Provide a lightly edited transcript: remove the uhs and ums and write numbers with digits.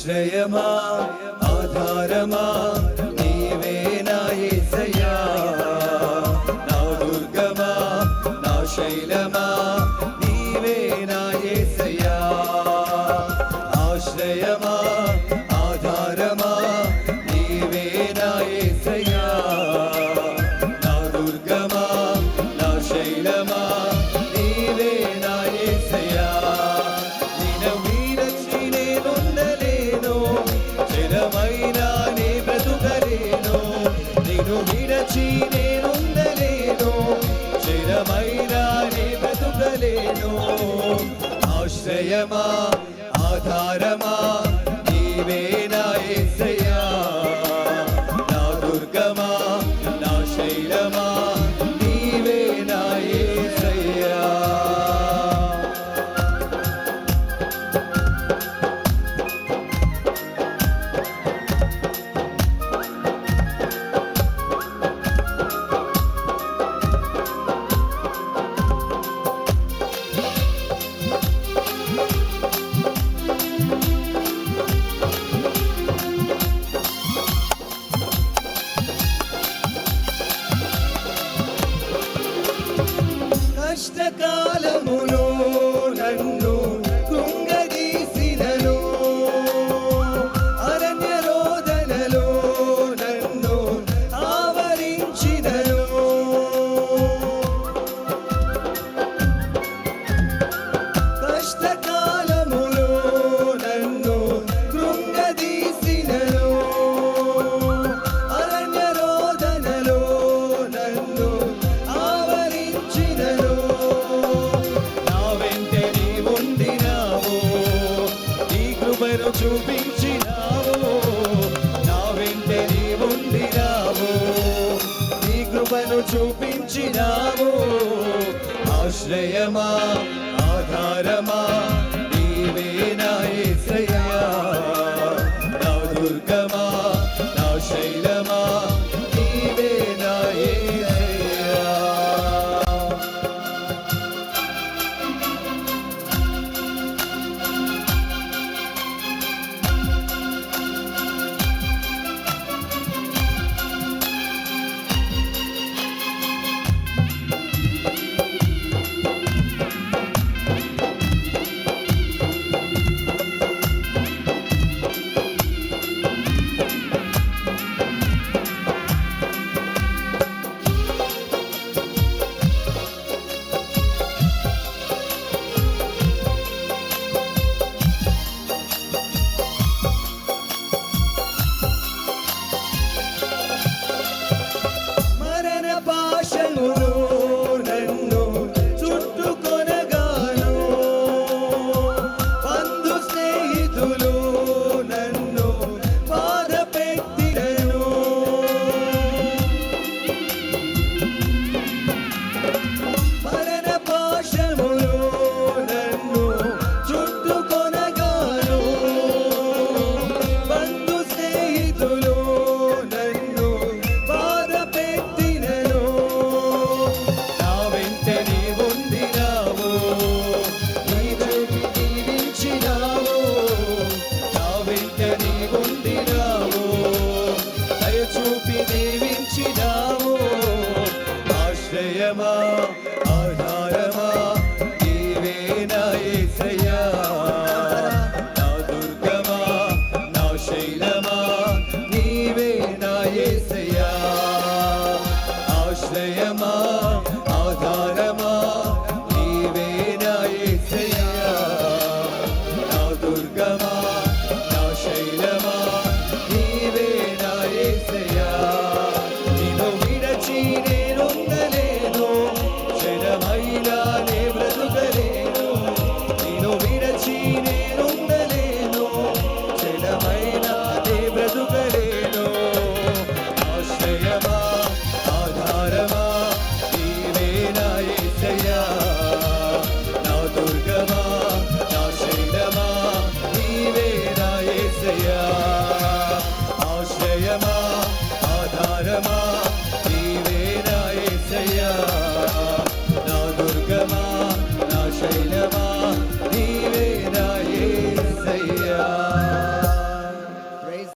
ఆశ్రయమా ఆధారమా నీవే నా యేసయ్యా, నా దుర్గమా నా శైలమా నీవే నా యేసయ్యా. ఆశ్రయమా ఆధారమా నీవే నా యేసయ్యా, నా దుర్గమా నా శైలమా నీవే నా యేసయ్యా. నిన్ను విడిచి నేనుండలేను, చిరమైనా నే బ్రతుకలేను. నిన్ను విడిచి నేనుండలేను, చిరమైనా నే బ్రతుకలేను. ఆశ్రయమా ఆధారమా నీవే నా యేసయ్యా, నా దుర్గమా నా శైలమా నీవే నా యేసయ్యా. కష్టకాలములో నన్ను కృంగదీసినను, అరణ్య రోదనలో నన్ను ఆవరించినను. కష్టకాలములో నన్ను కృంగదీసినను, అరణ్య రోదనలో నన్ను ఆవరించినను. నా వెంట నీవుండినావు, నీ కృపను చూపించినావు. నా వెంట నీవుండినావు, నీ కృపను చూపించినావు. ఆశ్రయమా ఆధారమా నీవే నా యేసయ్యా, నా దుర్గమా నా శైలమా నీవే నా యేసయ్యా. మరణ పాశములు నన్ను చుట్టుకొనగాను, బంధు స్నేహితులు నన్ను బాధపెట్టినను. మరణ పాశములు నన్ను చుట్టుకొనగాను, బంధు స్నేహితులు నన్ను బాధపెట్టినను. నా వెంట నీవుండినావు, నీ చూపి దీవించినావు. నా వెంట నీవుండినావు, దయ చూపి దీవించినావు. ఆశ్రయమా